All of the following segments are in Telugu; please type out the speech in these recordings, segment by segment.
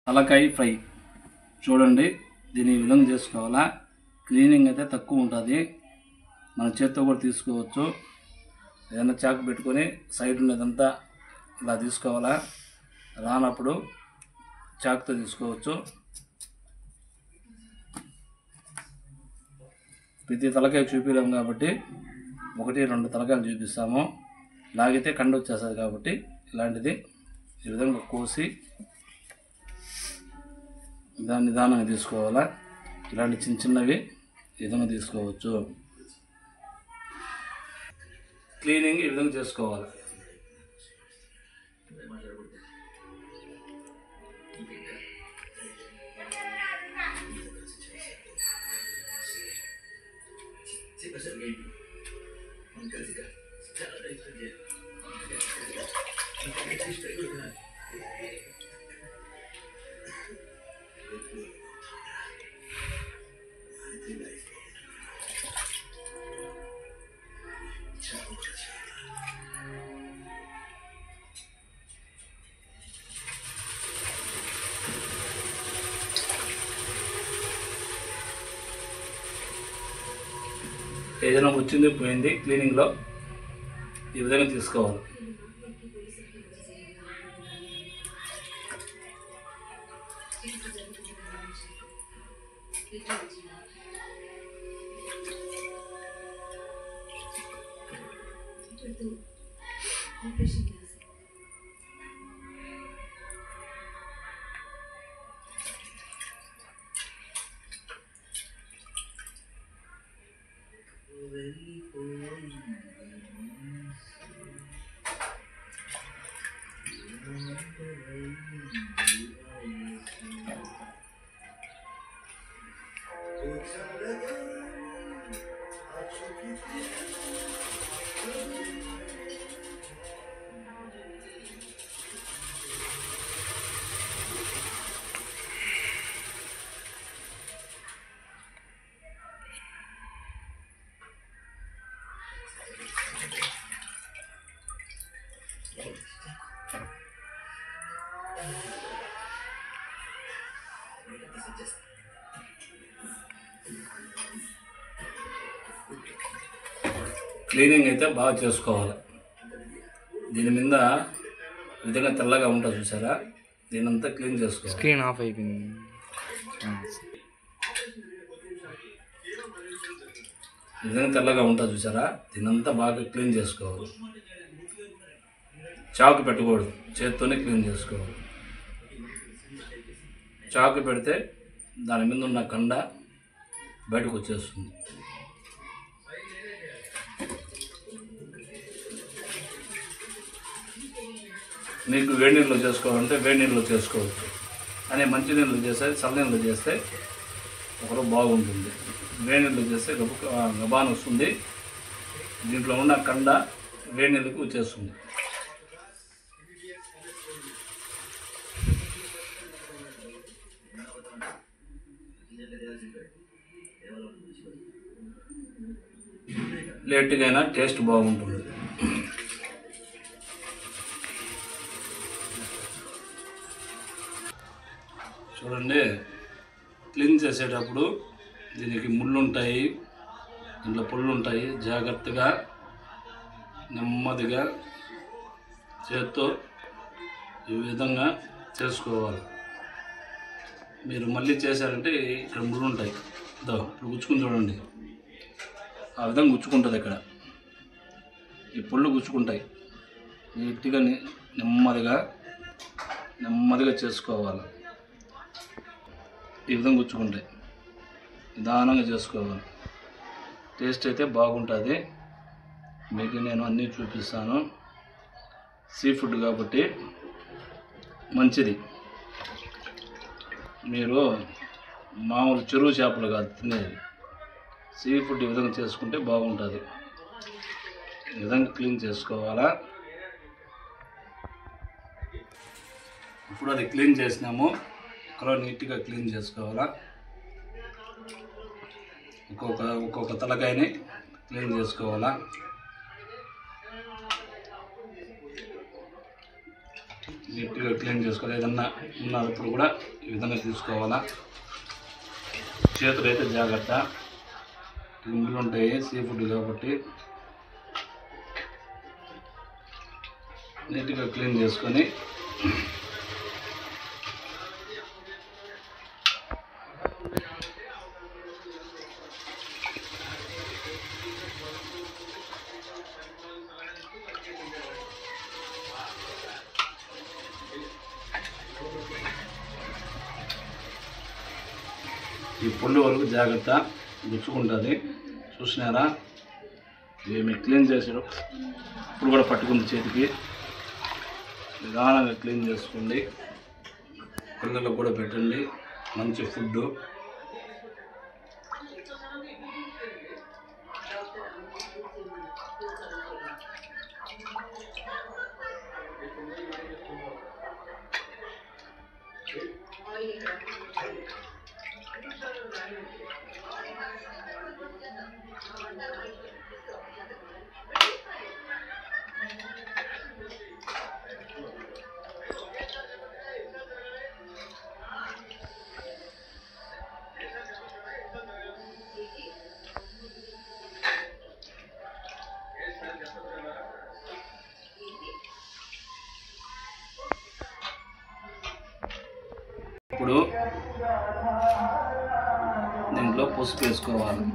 తలకాయ ఫ్రై చూడండి. దీని ఈ విధంగా చేసుకోవాలా. క్లీనింగ్ అయితే తక్కువ ఉంటుంది. మన చేత్తో కూడా తీసుకోవచ్చు. ఏదైనా చాకు పెట్టుకొని సైడ్ ఉన్నదంతా ఇలా తీసుకోవాలా. రానప్పుడు చాకుతో తీసుకోవచ్చు. ప్రతి తలకాయ చూపించలేము కాబట్టి 1-2 తలకాయలు చూపిస్తాము. లాగితే కండ వచ్చేస్తుంది కాబట్టి ఇలాంటిది ఈ విధంగా కోసి నిదానంగా తీసుకోవాలా. ఇలాంటి చిన్న చిన్నవి ఈ విధంగా తీసుకోవచ్చు. క్లీనింగ్ ఈ విధంగా చేసుకోవాలి. ఏదైనా వచ్చింది పోయింది క్లీనింగ్లో ఈ విధంగా తీసుకోవాలి. క్లీనింగ్ అయితే బాగా చేసుకోవాలి. దీని మీద విధంగా తెల్లగా ఉంటుంది చూసారా, దీనంతా క్లీన్ చేసుకోవాలి. స్క్రీన్ ఆఫ్ అయిపోయింది. విధంగా తెల్లగా ఉంటుంది చూసారా, దీనంతా బాగా క్లీన్ చేసుకోవాలి. చాకు పెట్టకూడదు, చేత్తోనే క్లీన్ చేసుకోవాలి. చాకు పెడితే దాని మీద ఉన్న కండ బయటకు వచ్చేస్తుంది. మీకు వేడి నీళ్ళు చేసుకోవాలంటే వేడి నీళ్ళు చేసుకోవచ్చు, కానీ మంచి నీళ్ళు చేస్తే చల్లనీళ్ళు చేస్తే ఒకరు బాగుంటుంది. వేడి నీళ్ళు చేస్తే గబాన్ వస్తుంది, దీంట్లో ఉన్న కండ వేడి నీళ్ళకి వచ్చేస్తుంది. లేట్గా అయినా టేస్ట్ బాగుంటుంది. చూడండి, క్లీన్ చేసేటప్పుడు దీనికి ముళ్ళు ఉంటాయి, ఇంట్లో పుళ్ళు ఉంటాయి. జాగ్రత్తగా నెమ్మదిగా చేత్తో ఈ విధంగా చేసుకోవాలి. మీరు మళ్ళీ చేశారంటే ఇక్కడ ముళ్ళు ఉంటాయి, ఇప్పుడు గుచ్చుకుని చూడండి, ఆ విధంగా గుచ్చుకుంటుంది. ఇక్కడ ఈ పుళ్ళు గుచ్చుకుంటాయి. నీట్గా నెమ్మదిగా చేసుకోవాలి. ఈ విధంగా గుచ్చుకుంటాయి, నిదానంగా చేసుకోవాలి. టేస్ట్ అయితే బాగుంటుంది. మీకు నేను అన్నీ చూపిస్తాను. సీ ఫుడ్ కాబట్టి మంచిది. మీరు మామూలు చెరువు చేపలు కాదు తినేది, సీ ఫుడ్ ఈ విధంగా చేసుకుంటే బాగుంటుంది. ఈ విధంగా క్లీన్ చేసుకోవాలా. ఇప్పుడు అది క్లీన్ చేసినాము, ఇక్కడ నీట్గా క్లీన్ చేసుకోవాలా. ఒక్కొక్క తలకాయని క్లీన్ చేసుకోవాలా. నీట్గా క్లీన్ చేసుకోవాలి. ఏదన్నా ఉన్నప్పుడు కూడా ఈ విధంగా తీసుకోవాలా. చేతులు అయితే జాగ్రత్త, క్రిములు ఉంటాయి సీ ఫుడ్ కాబట్టి. నీట్గా క్లీన్ చేసుకొని ఈ పొల్లు వరకు జాగ్రత్త, గుచ్చుకుంటుంది. చూసినారా, ఏమి క్లీన్ చేసారు. ఇప్పుడు కూడా పట్టుకుంది చేతికి. నిదానంగా క్లీన్ చేసుకోండి. పిల్లలకు కూడా పెట్టండి మంచి ఫుడ్. ఇప్పుడు దీంట్లో పసుపు వేసుకోవాలి.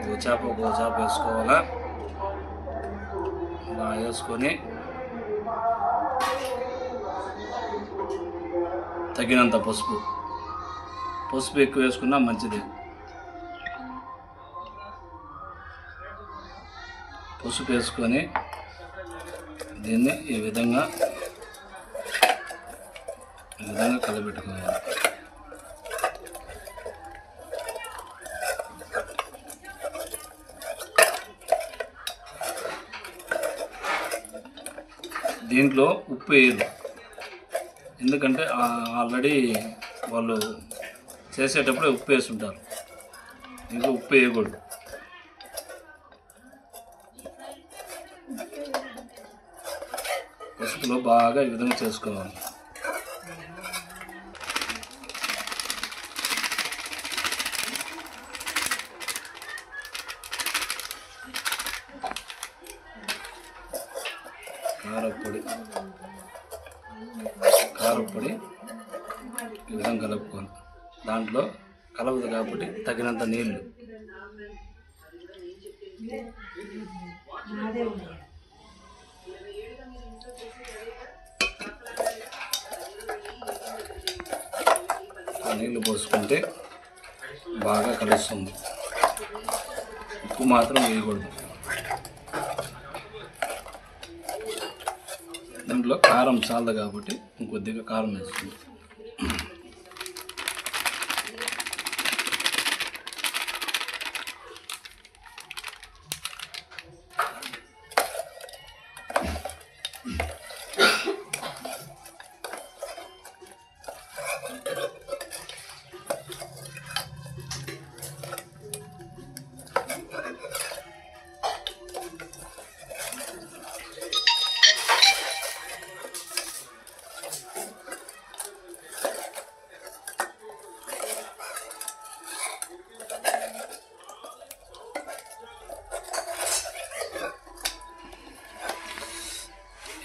ఒక చేప వేసుకోవాలా. ఇలా వేసుకొని తగినంత పసుపు ఎక్కువ వేసుకున్నా మంచిది. పసుపు వేసుకొని దీన్ని ఈ విధంగా కలబెట్టుకోవాలి. దీంట్లో ఉప్పు వేయదు, ఎందుకంటే ఆల్రెడీ వాళ్ళు చేసేటప్పుడే ఉప్పు వేసుంటారు. ఇంకా ఉప్పు వేయకూడదు. పసుపులో బాగా ఈ విధంగా చేసుకోవాలి. కారపొడి ఈ విధంగా కలుపుకోవాలి. దాంట్లో కలవదు కాబట్టి తగినంత నీళ్ళు. నీళ్ళు పోసుకుంటే బాగా కలుస్తుంది. ఉప్పు మాత్రం వేయకూడదు. దాంట్లో కారం చాలదు కాబట్టి ఇంకొద్దిగా కారం వేస్తుంది.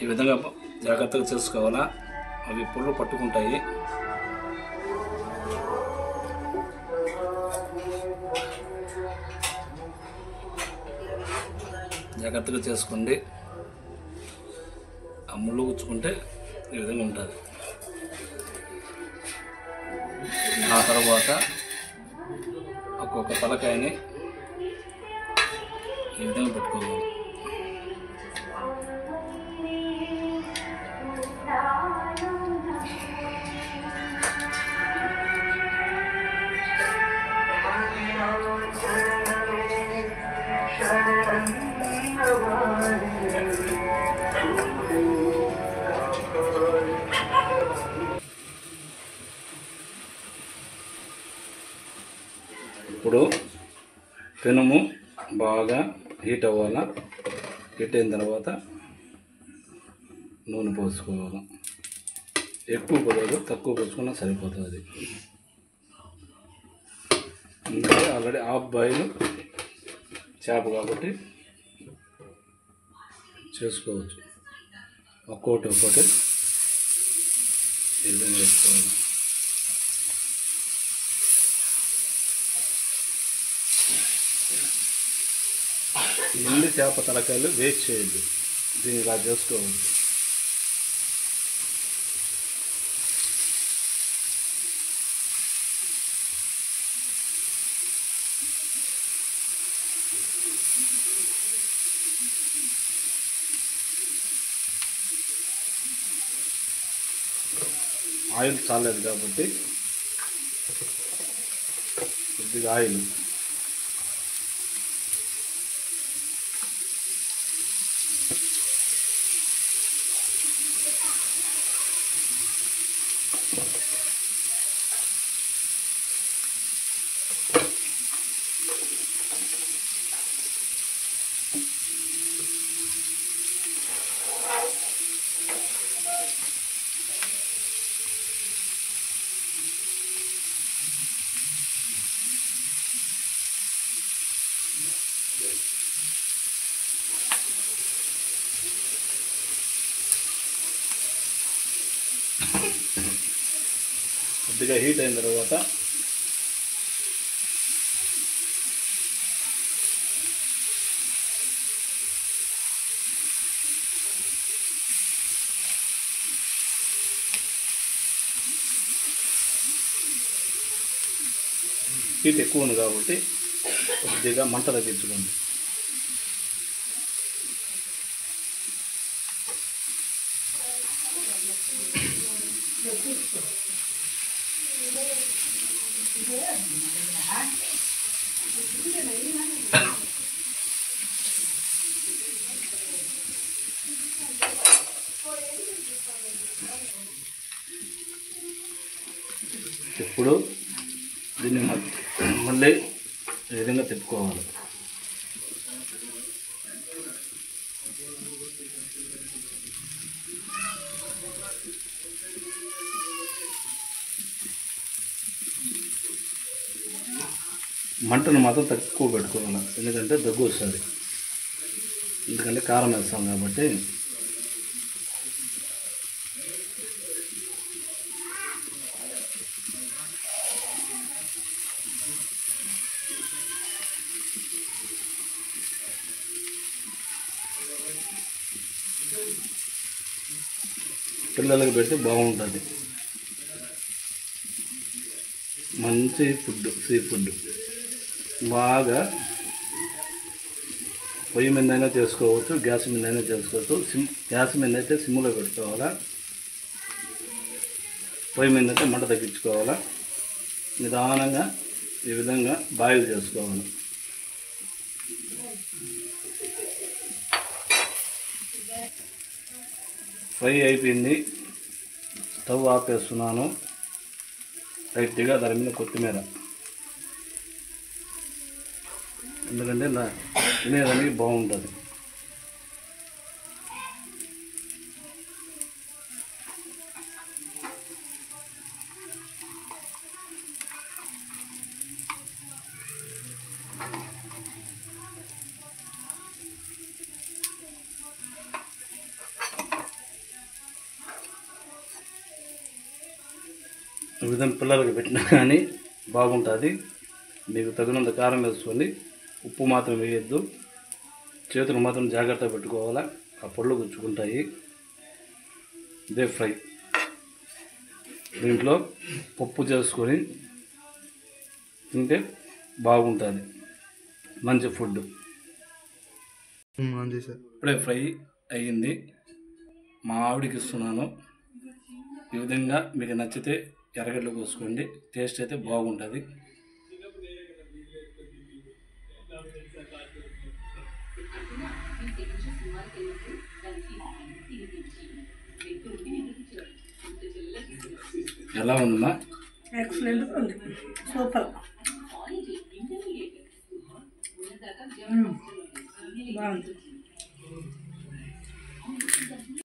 ఈ విధంగా జాగ్రత్తగా చేసుకోవాలా. అవి పుల్లు పట్టుకుంటాయి. జాగ్రత్తగా చేసుకోండి. ఆ ముళ్ళు గుచ్చుకుంటే ఈ విధంగా ఉంటుంది. ఆ తర్వాత ఒక్కొక్క తలకాయని ఈ విధంగా పెట్టుకోవాలి. ఇప్పుడు పెనుము బాగా హీట్ అవ్వాలా. హీట్ అయిన తర్వాత నూనె పోసుకోవాలి. ఎక్కువ పోలేదు, తక్కువ పోసుకున్నా సరిపోతుంది. ఇంకా ఆల్రెడీ హాఫ్ బాయిల్ చేప కాబట్టి చేసుకోవచ్చు. ఒక్కోటి ఈ విధంగా వేసుకోవాలి. ఎండి చేప తలకాయలు వేస్ట్ చేయొద్దు, దీన్ని ఇలా చేసుకోవచ్చు. ఆయిల్ చాలేదు కాబట్టి కొద్దిగా ఆయిల్, కొద్దిగా హీట్ అయిన తర్వాత హీట్ ఎక్కువ ఉంది కాబట్టి కొద్దిగా మంట తగ్గించుకోండి. ఇప్పుడు దీన్ని మళ్ళీ ఈ విధంగా తిప్పుకోవాలి. మంటను మాత్రం తక్కువ పెట్టుకోవాలి, ఎందుకంటే దగ్గు వస్తుంది. ఎందుకంటే కారం వేస్తాం కాబట్టి. పిల్లలకు పెడితే బాగుంటుంది. మంచి ఫుడ్, సీ ఫుడ్. బాగా పొయ్యి మీద అయినా చేసుకోవచ్చు, గ్యాస్ మీద అయినా చేసుకోవచ్చు. గ్యాస్ మీద అయితే సిమ్లో పెట్టుకోవాలా, పొయ్యి మీద అయితే మంట తగ్గించుకోవాలా. నిదానంగా ఈ విధంగా బాయిల్ చేసుకోవాలి. ఫ్రై అయిపోయింది, స్టవ్ ఆపేస్తున్నాను. లైట్గా దాని మీద కొత్తిమీర, ఎందుకంటే తినేదానికి బాగుంటుంది. ఈ విధంగా పిల్లలకి పెట్టినా కానీ బాగుంటుంది. మీకు తగినంత కారం వేసుకొని, ఉప్పు మాత్రం వేయద్దు. చేతులు మాత్రం జాగ్రత్తగా పెట్టుకోవాలా, ఆ పళ్ళు గుచ్చుకుంటాయి. ఇదే ఫ్రై. దీంట్లో పప్పు చేసుకొని తింటే బాగుంటుంది, మంచి ఫుడ్. ఇప్పుడే ఫ్రై అయ్యింది, మా ఆవిడికి ఇస్తున్నాను. ఈ విధంగా మీకు నచ్చితే ఎర్రగడ్డలు కోసుకోండి, టేస్ట్ అయితే బాగుంటుంది. ఎలా ఉందమ్మా? ఎక్సలెంట్ ఉంది, సూపర్. బాగుంది.